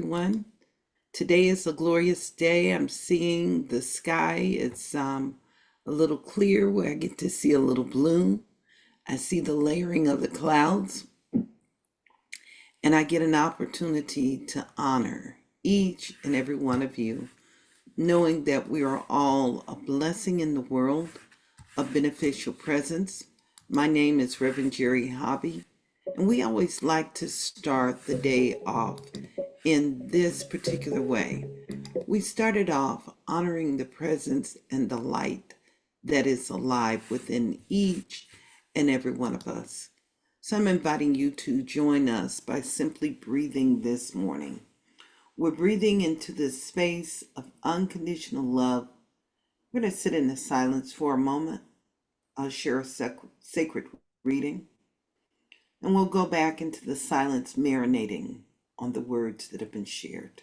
everyone. Today is a glorious day. I'm seeing the sky. It's a little clear where I get to see a little blue. I see the layering of the clouds, and I get an opportunity to honor each and every one of you, knowing that we are all a blessing in the world, a beneficial presence. My name is Reverend Jerry Hobby, and we always like to start the day off in this particular way. We started off honoring the presence and the light that is alive within each and every one of us. So I'm inviting you to join us by simply breathing this morning. We're breathing into this space of unconditional love. We're going to sit in the silence for a moment. I'll share a sacred reading, and we'll go back into the silence marinating on the words that have been shared.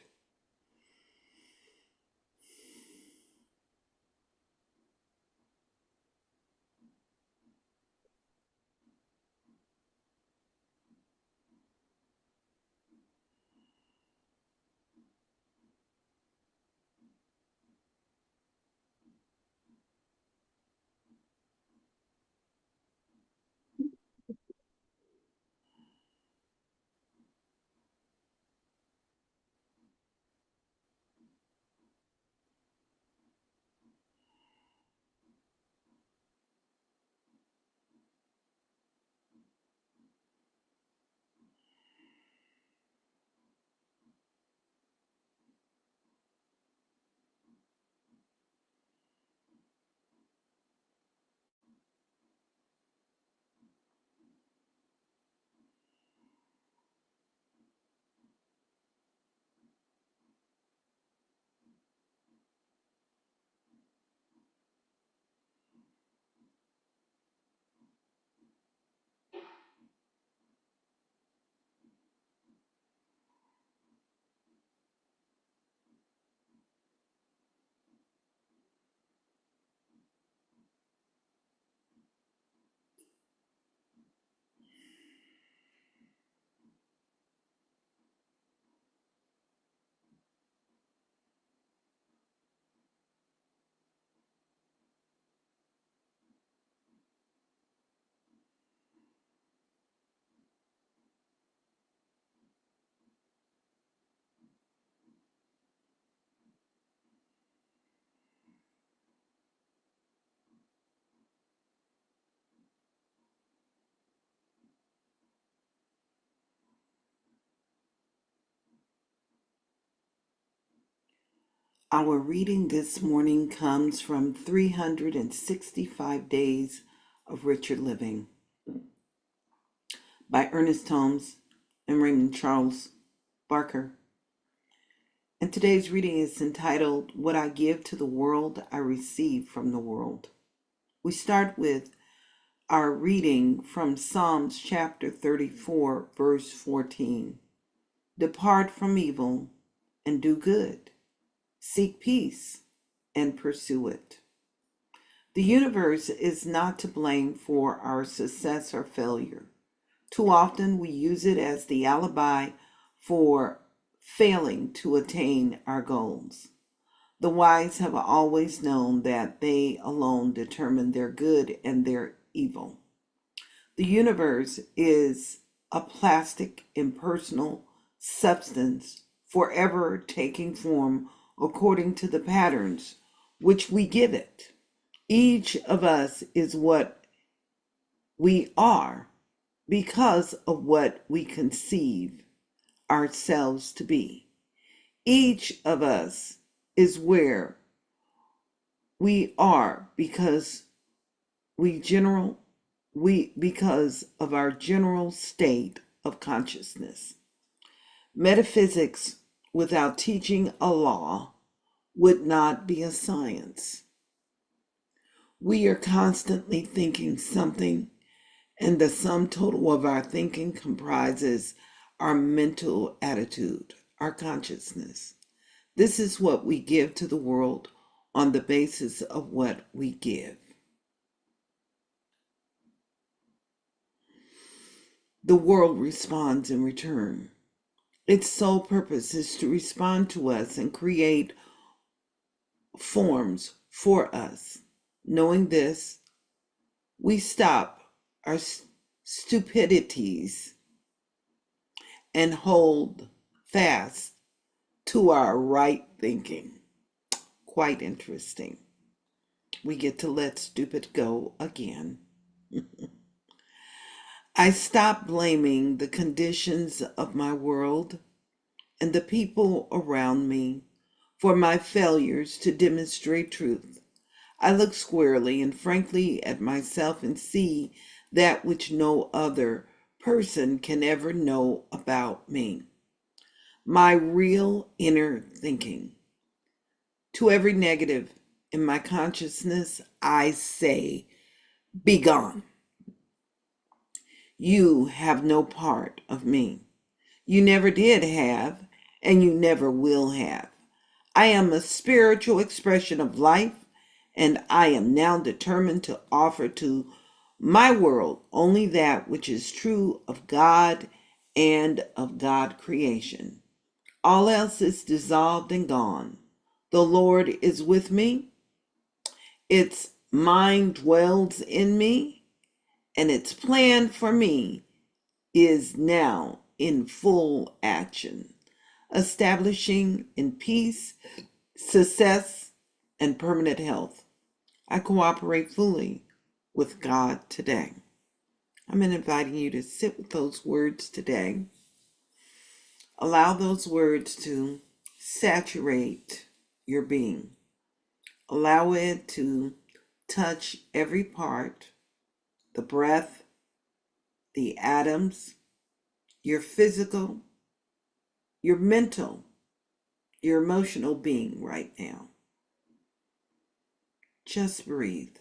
Our reading this morning comes from 365 Days of Richer Living by Ernest Holmes and Raymond Charles Barker. And today's reading is entitled, What I Give to the World, I Receive from the World. We start with our reading from Psalms chapter 34, verse 14. Depart from evil and do good. Seek peace and pursue it. The universe is not to blame for our success or failure. Too often we use it as the alibi for failing to attain our goals. The wise have always known that they alone determine their good and their evil. The universe is a plastic, impersonal substance forever taking form according to the patterns which we give it. Each of us is what we are because of what we conceive ourselves to be. Each of us is where we are because because of our general state of consciousness. Metaphysics without teaching a law would not be a science. We are constantly thinking something, and the sum total of our thinking comprises our mental attitude, our consciousness. This is what we give to the world on the basis of what we give. The world responds in return. Its sole purpose is to respond to us and create forms for us. Knowing this, we stop our stupidities and hold fast to our right thinking. Quite interesting. We get to let stupid go again. I stop blaming the conditions of my world and the people around me for my failures to demonstrate truth. I look squarely and frankly at myself and see that which no other person can ever know about me. My real inner thinking. To every negative in my consciousness, I say, be gone. You have no part of me. You never did have, and you never will have. I am a spiritual expression of life, and I am now determined to offer to my world only that which is true of God and of God creation. All else is dissolved and gone. The Lord is with me. Its mind dwells in me, and its plan for me is now in full action, establishing in peace, success, and permanent health. I cooperate fully with God today. I'm inviting you to sit with those words today. Allow those words to saturate your being. Allow it to touch every part, the breath, the atoms, your physical, your mental, your emotional being right now. Just breathe.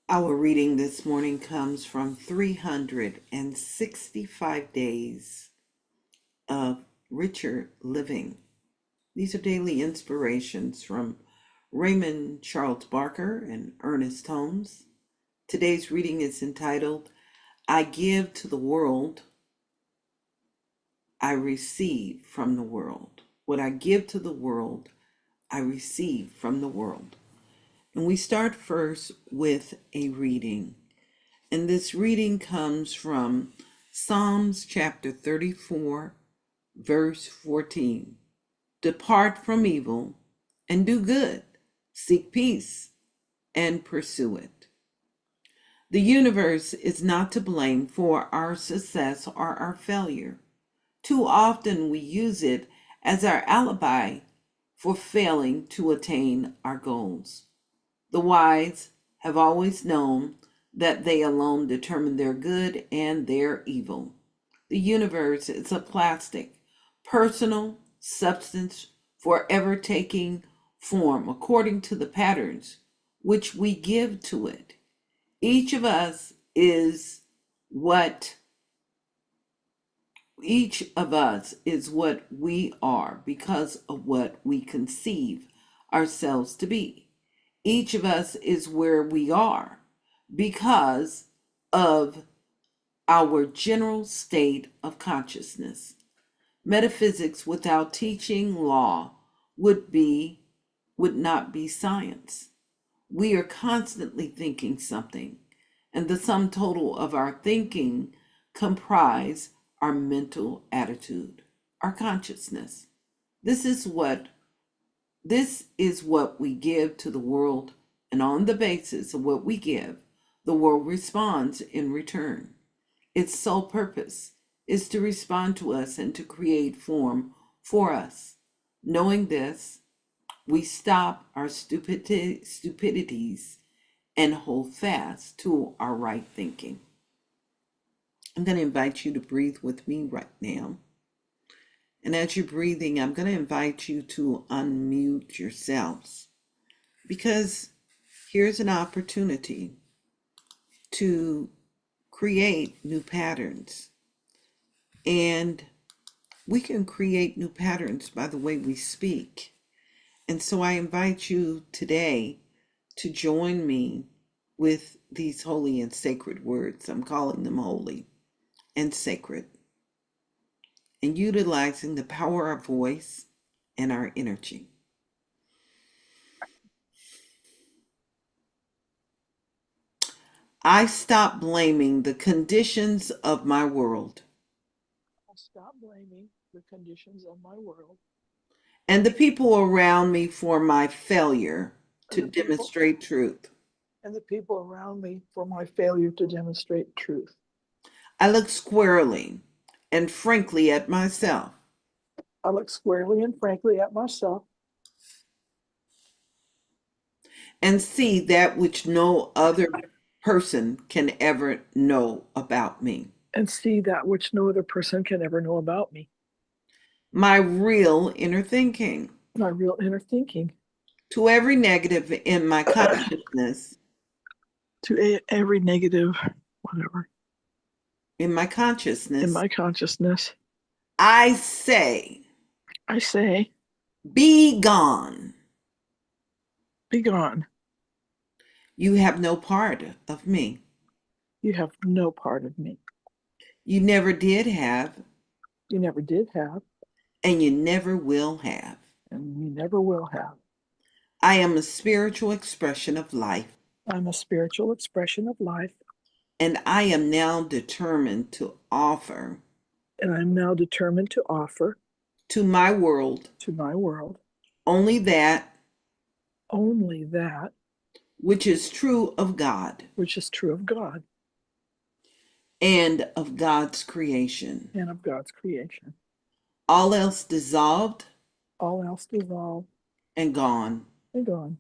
Our reading this morning comes from 365 Days of Richer Living. These are daily inspirations from Raymond Charles Barker and Ernest Holmes. Today's reading is entitled, I Give to the World, I Receive from the World. What I give to the world, I receive from the world. And we start first with a reading. And this reading comes from Psalms chapter 34, verse 14. Depart from evil and do good. Seek peace and pursue it. The universe is not to blame for our success or our failure. Too often we use it as our alibi for failing to attain our goals. The wise have always known that they alone determine their good and their evil. The universe is a plastic, personal substance forever taking form according to the patterns which we give to it. Each of us is what we are because of what we conceive ourselves to be. Each of us is where we are because of our general state of consciousness. Metaphysics without teaching law would not be science. We are constantly thinking something, and the sum total of our thinking comprise our mental attitude, our consciousness. This is what we give to the world, and on the basis of what we give, the world responds in return. Its sole purpose is to respond to us and to create form for us. Knowing this, we stop our stupidities and hold fast to our right thinking. I'm going to invite you to breathe with me right now. And as you're breathing, I'm going to invite you to unmute yourselves, because here's an opportunity to create new patterns. And we can create new patterns by the way we speak. And so I invite you today to join me with these holy and sacred words. I'm calling them holy and sacred, and utilizing the power of our voice and our energy. I stop blaming the conditions of my world I stop blaming the conditions of my world and the people around me for my failure and to demonstrate truth. the people around me for my failure to demonstrate truth. I look squarely and frankly at myself I look squarely and frankly at myself and see that which no other person can ever know about me. and see that which no other person can ever know about me. My real inner thinking. My real inner thinking. To every negative in my consciousness, To every negative, whatever, in my in consciousness, my consciousness, I say, I say, be gone. be gone. You have no part of me. You have no part of me. You never did have, You never did have, and you never will have. and you never will have. I am a spiritual expression of life, I'm a spiritual expression of life, and I am now determined to offer and I'm now determined to offer to my world to my world only that only that which is true of God which is true of God and of God's creation. and of God's creation. All else dissolved All else dissolved and gone. and gone.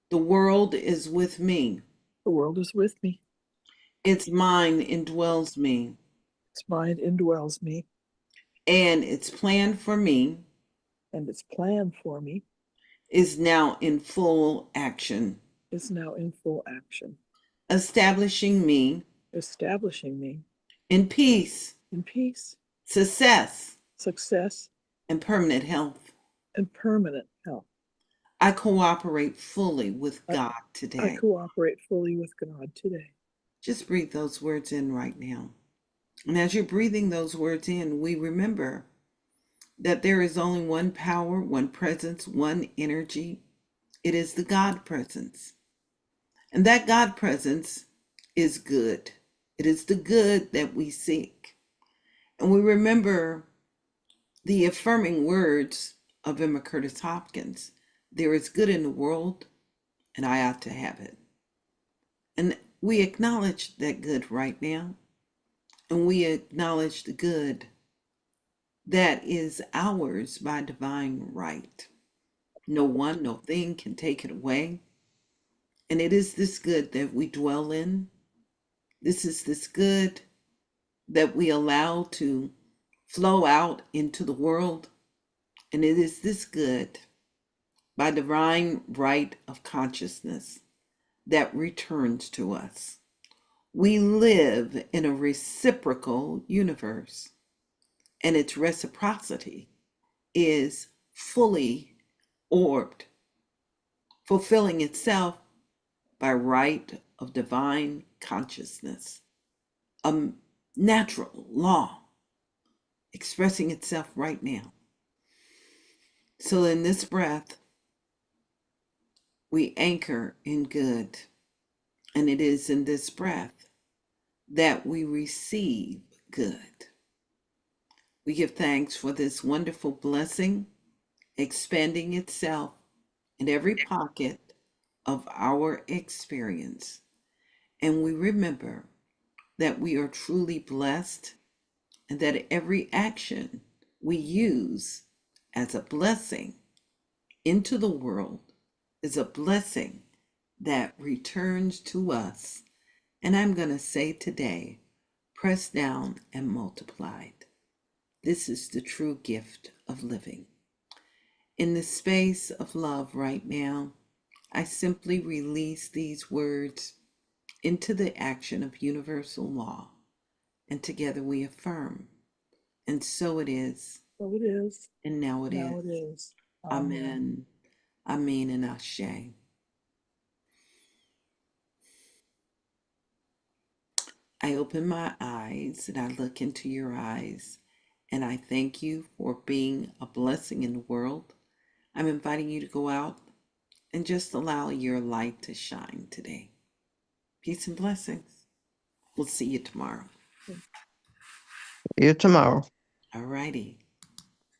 The world is with me. The world is with me. Its mind indwells me, Its mind indwells me, and its plan for me and its plan for me is now in full action, is now in full action, establishing me establishing me in peace, in peace, success, success, and permanent health. and permanent health. I cooperate fully with I, God I today. cooperate fully with God today. Just breathe those words in right now. And as you're breathing those words in, we remember that there is only one power, one presence, one energy. It is the God presence. And that God presence is good. It is the good that we seek. And we remember the affirming words of Emma Curtis Hopkins: there is good in the world, and I ought to have it. And we acknowledge that good right now. And we acknowledge the good that is ours by divine right. No one, no thing can take it away. And it is this good that we dwell in. This is this good that we allow to flow out into the world. And it is this good by divine right of consciousness that returns to us. We live in a reciprocal universe, and its reciprocity is fully orbed, fulfilling itself by right of divine consciousness, a natural law expressing itself right now. So in this breath, we anchor in good, and it is in this breath that we receive good. We give thanks for this wonderful blessing expanding itself in every pocket of our experience. And we remember that we are truly blessed and that every action we use as a blessing into the world is a blessing that returns to us. And I'm going to say today, pressed down and multiplied. This is the true gift of living. In the space of love right now, I simply release these words into the action of universal law, and together we affirm. And so it is, So it is. and now it Now is. it is. Amen. Amen and Ashe. I open my eyes and I look into your eyes, and I thank you for being a blessing in the world. I'm inviting you to go out and just allow your light to shine today. Peace and blessings. We'll see you tomorrow. See you tomorrow. All righty.